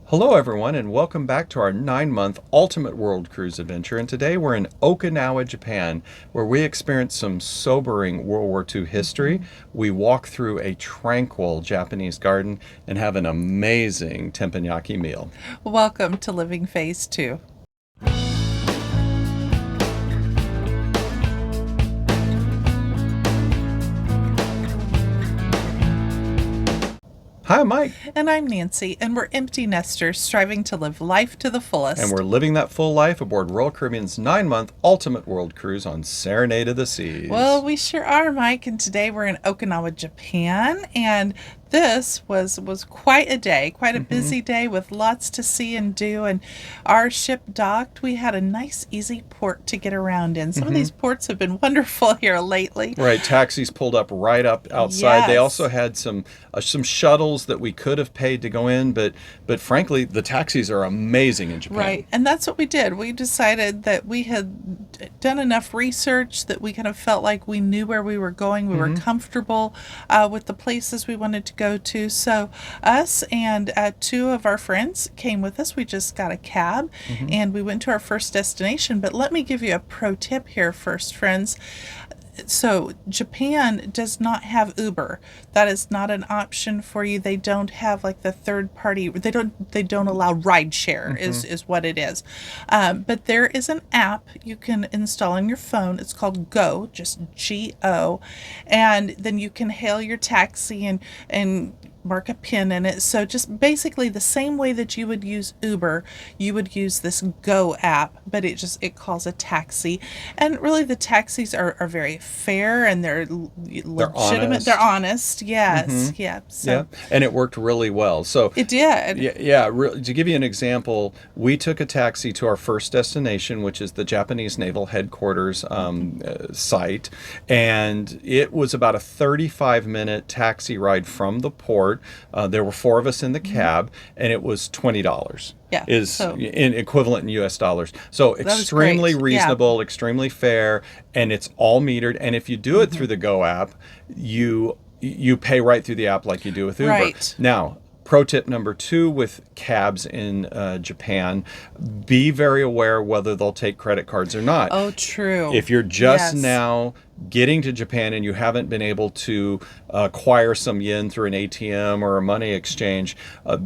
Hello, everyone, and welcome back to our 9-month Ultimate World Cruise adventure. And today we're in Okinawa, Japan, where we experience some sobering World War II history. We walk through a tranquil Japanese garden and have an amazing teppanyaki meal. Welcome to Living Phase 2. Hi, I'm Mike, And I'm Nancy, and we're empty nesters striving to live life to the and fullest. we're living that full life aboard Royal Caribbean's 9-month Ultimate World Cruise on Serenade of the Well, Seas. we sure are, Mike, and today we're in Okinawa, Japan, and this was quite a day, quite a busy day with lots to see and do. And our ship docked. We had a nice, easy port to get around in. Some of these ports have been wonderful here lately. Right, taxis pulled up right up outside. They also Yes. had some shuttles that we could have paid to go in, but frankly, the taxis are amazing in Japan. Right. And that's what we did. We decided that we had done enough research that we kind of felt like we knew where we were going. We were comfortable with the places we wanted to go to. So, us and two of our friends came with us. We just got a cab and we went to our first destination. But let me give you a pro tip here first, friends. So Japan does not have Uber. That is not an option for you. They don't have like the third party. They don't allow ride share is what it is. But there is an app you can install on your phone. It's called Go, just Go, and then you can hail your taxi and mark a pin in it. So just basically the same way that you would use Uber, you would use this Go app, but it calls a taxi. And really the taxis are very fair and they're They're legitimate. They're honest. honest. Yes. Yeah. Yeah, So and it worked really well. So, it did. to give you an example, we took a taxi to our first destination, which is the Japanese Naval Headquarters site, and it was about a 35-minute taxi ride from the port. There were four of us in the cab, and it was $20. Yeah. Is So in equivalent in US dollars. So that was extremely great. Yeah. reasonable, extremely fair, and it's all metered. And if you do it through the Go app, you pay right through the app like you do with Uber. Right. Now, pro tip number 2 with cabs in Japan, be very aware whether they'll take credit cards or not. Oh, true. If you're just Yes. now getting to Japan and you haven't been able to acquire some yen through an ATM or a money exchange,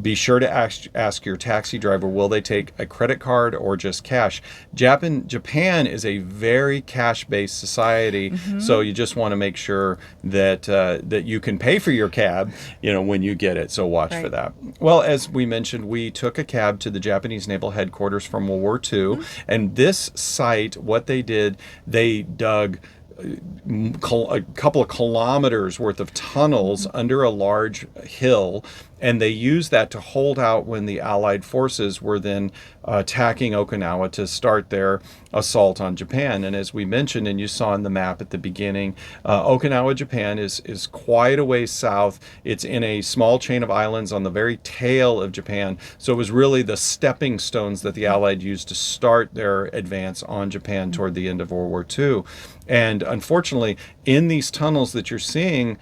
be sure to ask your taxi driver, will they take a credit card or just cash? Japan is a very cash-based society, so you just want to make sure that you can pay for your cab, when you get it. So watch for Right. that. Well, as we mentioned, we took a cab to the Japanese Naval Headquarters from World War II, and this site, what they did, they dug a couple of kilometers worth of tunnels under a large hill, and they used that to hold out when the Allied forces were then attacking Okinawa to start their assault on Japan. And as we mentioned, and you saw in the map at the beginning, Okinawa, Japan is quite a ways south. It's in a small chain of islands on the very tail of Japan. So it was really the stepping stones that the Allied used to start their advance on Japan toward the end of World War II. And unfortunately, in these tunnels that you're seeing,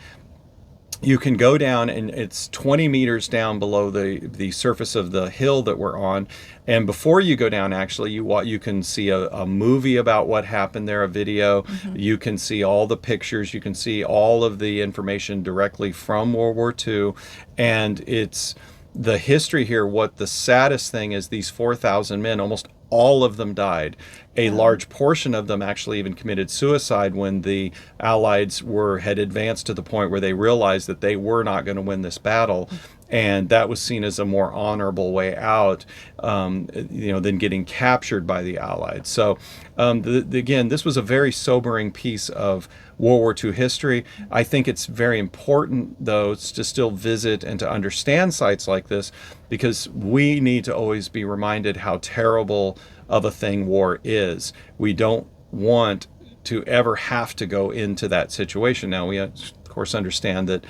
you can go down and it's 20 meters down below the surface of the hill that we're on. And before you go down, actually, you can see a movie about what happened there, a video. You can see all the pictures. You can see all of the information directly from World War II. And it's the history here. What the saddest thing is, these 4,000 men, almost all of them died. A large portion of them actually even committed suicide when the Allies had advanced to the point where they realized that they were not going to win this battle, and that was seen as a more honorable way out, than getting captured by the Allies. So, again, this was a very sobering piece of World War II history. I think it's very important, though, to still visit and to understand sites like this, because we need to always be reminded how terrible of a thing war is. We don't want to ever have to go into that situation. Now, we, of course, understand that,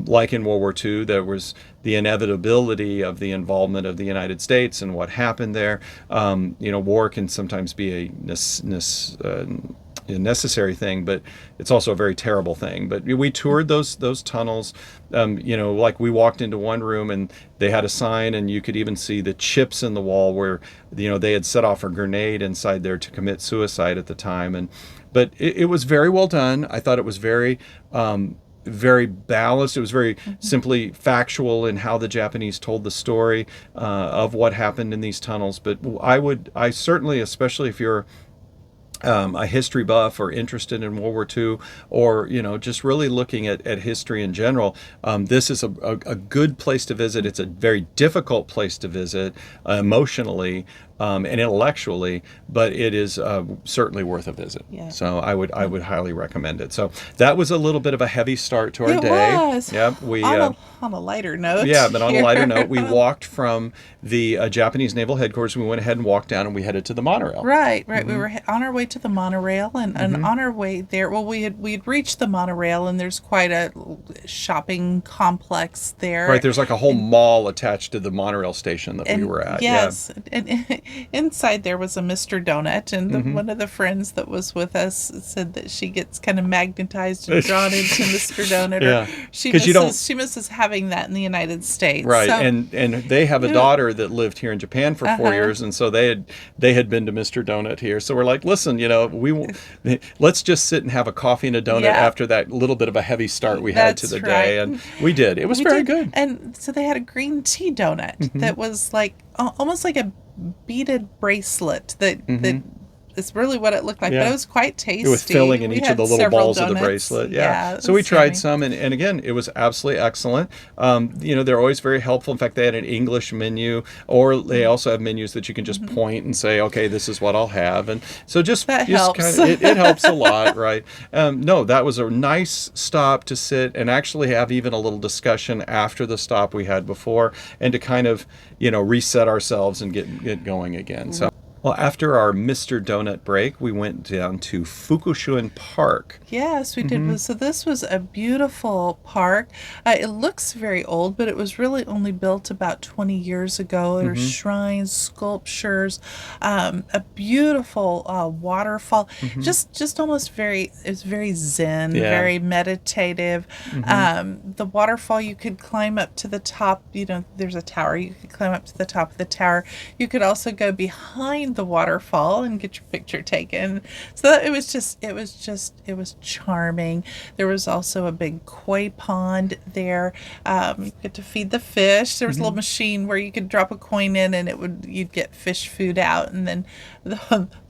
like in World War II, there was the inevitability of the involvement of the United States and what happened there. War can sometimes be a necessary thing, but it's also a very terrible thing. But we toured those tunnels. Like we walked into one room and they had a sign, and you could even see the chips in the wall where they had set off a grenade inside there to commit suicide at the time. But it was very well done. I thought it was very balanced. It was very simply factual in how the Japanese told the story of what happened in these tunnels. But I certainly, especially if you're a history buff or interested in World War II, or just really looking at history in general, this is a good place to visit. It's a very difficult place to visit emotionally and intellectually, but it is certainly worth a visit. Yeah. So I would highly recommend it. So that was a little bit of a heavy start to our day. It was. Yep. We on a lighter note. Yeah, but on a lighter note, we walked from the Japanese naval headquarters. We went ahead and walked down, and we headed to the monorail. Right. We were on our way to the monorail, and on our way there, well, we had reached the monorail, and there's quite a shopping complex there. Right, there's like a whole mall attached to the monorail station that we were at. Yes, and inside there was a Mr. Donut, and one of the friends that was with us said that she gets kind of magnetized and drawn into Mr. Donut. Yeah, she misses having that in the United States. Right, so, and they have a daughter that lived here in Japan for 4 years, and so they had been to Mr. Donut here. So we're like, listen, let's just sit and have a coffee and a donut after that little bit of a heavy start we had to the day, and we did. It was very good. And so they had a green tea donut that was like almost like a beaded bracelet that is really what it looked like, but it was quite tasty. It was filling in each of the little balls of the bracelet. Yeah. So we tried some, and again, it was absolutely excellent. They're always very helpful. In fact, they had an English menu, or they also have menus that you can just point and say, okay, this is what I'll have. And so that helps. it helps a lot, right? No, that was a nice stop to sit and actually have even a little discussion after the stop we had before, and to kind of, reset ourselves and get going again. So. Well, after our Mr. Donut break, we went down to Fukushu-en Park. Yes, we did. So this was a beautiful park. It looks very old, but it was really only built about 20 years ago. There's shrines, sculptures, a beautiful waterfall. Just almost it's very zen, very meditative. The waterfall, you could climb up to the top. There's a tower. You could climb up to the top of the tower. You could also go behind the waterfall and get your picture taken. So it was charming. There was also a big koi pond there. You get to feed the fish. There was a little machine where you could drop a coin in, and you'd get fish food out, and then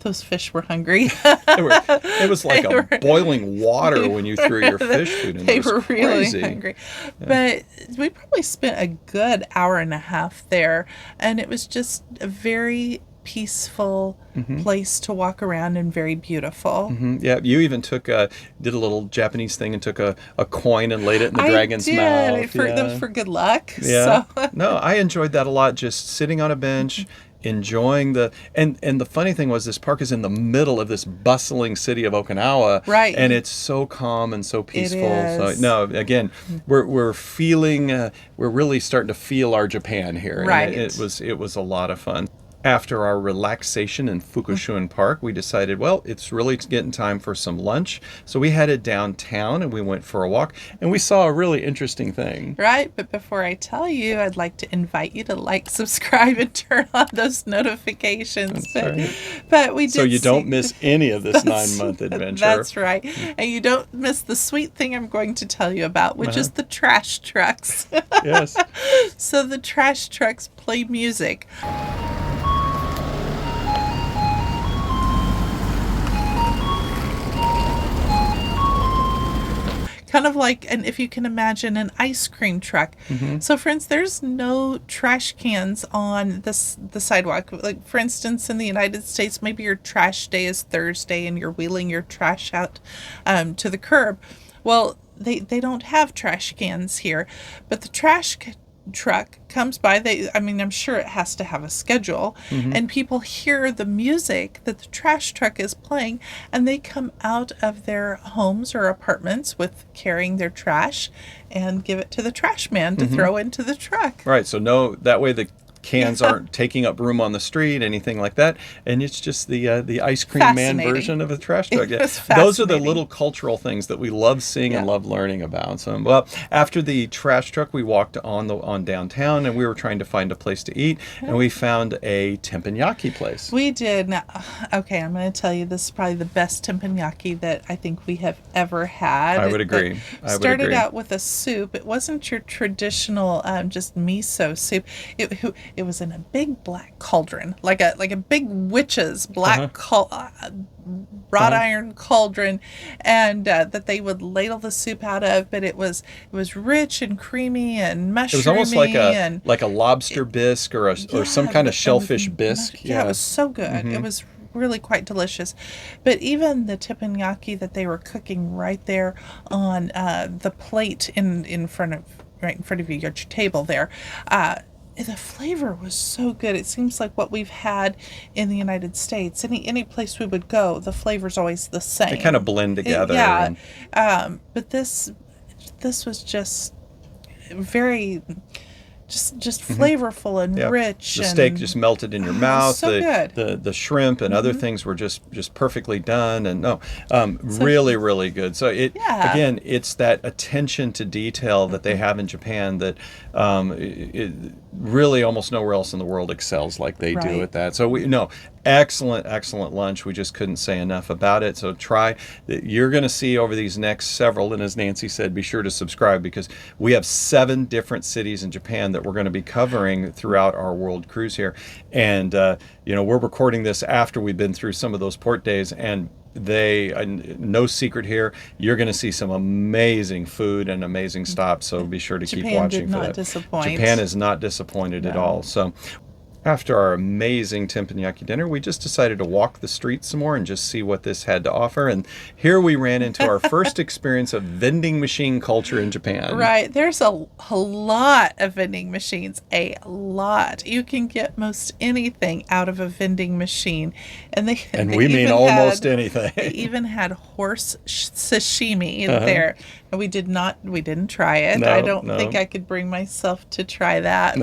those fish were hungry. It was like boiling water when you threw your fish food in. They were really crazy. Hungry. Yeah. But we probably spent a good hour and a half there, and it was just a very peaceful place to walk around, and very beautiful. Yeah, you even did a little Japanese thing and took a coin and laid it in the dragon's mouth. That was for good luck. Yeah. So. No, I enjoyed that a lot, just sitting on a bench, enjoying and the funny thing was, this park is in the middle of this bustling city of Okinawa. Right. And it's so calm and so peaceful. It is. So no, again, we're feeling, we're really starting to feel our Japan here. Right. And it was a lot of fun. After our relaxation in Fukushu-en Park, we decided, well, it's really getting time for some lunch. So we headed downtown and we went for a walk, and we saw a really interesting thing. Right, but before I tell you, I'd like to invite you to like, subscribe, and turn on those notifications. But we did. So you don't miss any of this 9-month adventure. That's right. And you don't miss the sweet thing I'm going to tell you about, which is the trash trucks. Yes. So the trash trucks play music. Kind of like, and if you can imagine, an ice cream truck. So, for instance, there's no trash cans on the sidewalk. Like, for instance, in the United States, maybe your trash day is Thursday and you're wheeling your trash out to the curb. Well, they don't have trash cans here, but the trash truck comes by. I'm sure it has to have a schedule, and people hear the music that the trash truck is playing, and they come out of their homes or apartments with carrying their trash and give it to the trash man to throw into the truck. Right. So that way the cans aren't taking up room on the street, anything like that. And it's just the ice cream man version of a trash truck. It was Those are the fascinating. little cultural things that we love seeing and Yeah. love learning about. So, well, after the trash truck, we walked on downtown, and we were trying to find a place to eat, and we found a teppanyaki place. We did. Now, okay, I'm going to tell you this is probably the best teppanyaki that I think we have ever had. I would agree. Started out with a soup. It wasn't your traditional just miso soup. It was in a big black cauldron, like a big witch's black wrought iron cauldron, and that they would ladle the soup out of. But it was rich and creamy and mushroomy. It was almost like a lobster bisque or some kind of shellfish bisque. Yeah, it was so good. It was really quite delicious. But even the teppanyaki that they were cooking right there on the plate right in front of you, your table there. The flavor was so good. It seems like what we've had in the United States. Any place we would go, the flavor's always the same. They kind of blend together. But this was just very just flavorful and rich. The steak just melted in your mouth. So good. The shrimp and other things were just perfectly done, and really, really good. So again, it's that attention to detail that they have in Japan that it really almost nowhere else in the world excels like they do at that. So excellent lunch. We just couldn't say enough about it. So you're going to see over these next several, and as Nancy said, be sure to subscribe, because we have 7 different cities in Japan that we're going to be covering throughout our world cruise here. And we're recording this after we've been through some of those port days, and no secret here, you're going to see some amazing food and amazing stops. So be sure to keep watching for that. Japan is not disappointed at all. So after our amazing teppanyaki dinner, we just decided to walk the streets some more and just see what this had to offer. And here we ran into our first experience of vending machine culture in Japan. Right. There's a lot of vending machines. A lot. You can get most anything out of a vending machine. And we mean almost anything. They even had horse sashimi there. And we didn't try it. I don't think I could bring myself to try that.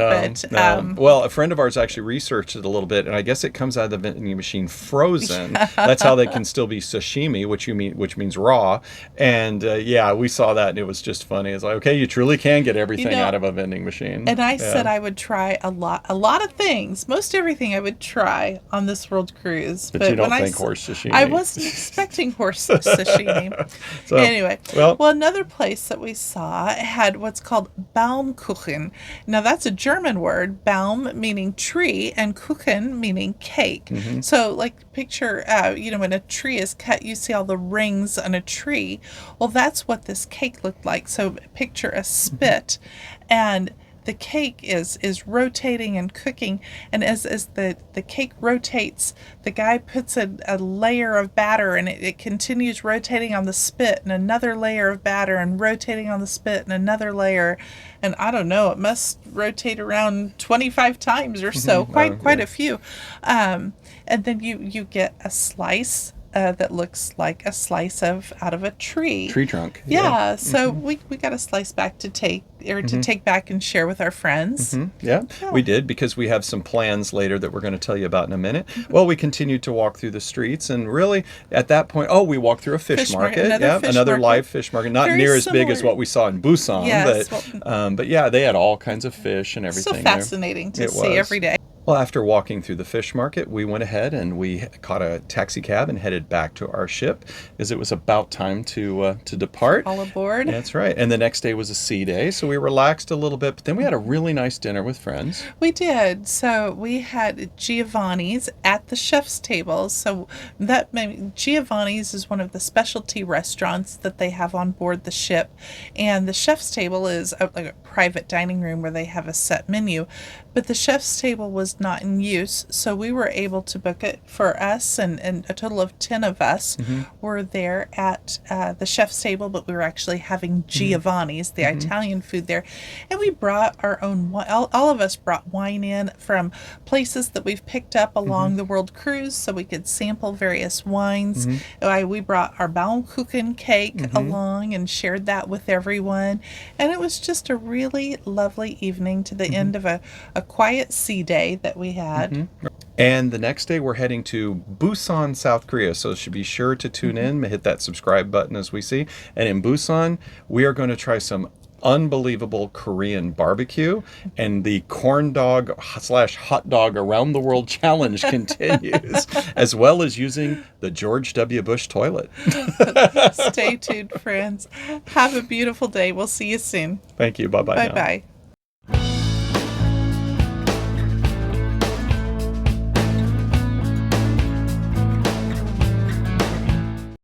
Well, a friend of ours actually researched it a little bit, and I guess it comes out of the vending machine frozen. That's how they can still be sashimi, which means raw. And we saw that, and it was just funny. It's like, okay, you truly can get everything out of a vending machine. And I said I would try a lot of things, most everything I would try on this world cruise. But you don't think horse sashimi. I wasn't expecting horse sashimi. So, anyway, well, another place that we saw had what's called Baumkuchen. Now that's a German word, Baum meaning tree and Kuchen meaning cake. So like picture, when a tree is cut, you see all the rings on a tree. Well, that's what this cake looked like. So picture a spit, and the cake is rotating and cooking, and as the cake rotates, the guy puts a layer of batter, and it continues rotating on the spit, and another layer of batter, and rotating on the spit, and another layer, and I don't know, it must rotate around 25 times or so, quite a few, and then you get a slice that looks like a slice out of a tree trunk. So we got a slice back to take back and share with our friends. We did, because we have some plans later that we're going to tell you about in a minute. Well, we continued to walk through the streets, and really at that point, we walked through a fish market. Another live fish market, not near as big as what we saw in Busan, but they had all kinds of fish and everything. So fascinating to see every day. Well, after walking through the fish market, we went ahead and we caught a taxi cab and headed back to our ship, because it was about time to depart. All aboard. That's right. And the next day was a sea day, so we relaxed a little bit. But then we had a really nice dinner with friends. We did. So we had Giovanni's at the chef's table. So Giovanni's is one of the specialty restaurants that they have on board the ship, and the chef's table is like a private dining room where they have a set menu. But the chef's table was not in use, so we were able to book it for us, and a total of 10 of us were there at the chef's table, but we were actually having Giovanni's, the Italian food there. And we brought our own wine. All of us brought wine in from places that we've picked up along the world cruise, so we could sample various wines. We brought our Baumkuchen cake along and shared that with everyone. And it was just a really lovely evening to the end of a quiet sea day that we had. And the next day, we're heading to Busan, South Korea. So be sure to tune in, hit that subscribe button as we see. And in Busan, we are going to try some unbelievable Korean barbecue, and the corn dog / hot dog around the world challenge continues, as well as using the George W. Bush toilet. Stay tuned, friends. Have a beautiful day. We'll see you soon. Thank you. Bye-bye now. Bye-bye.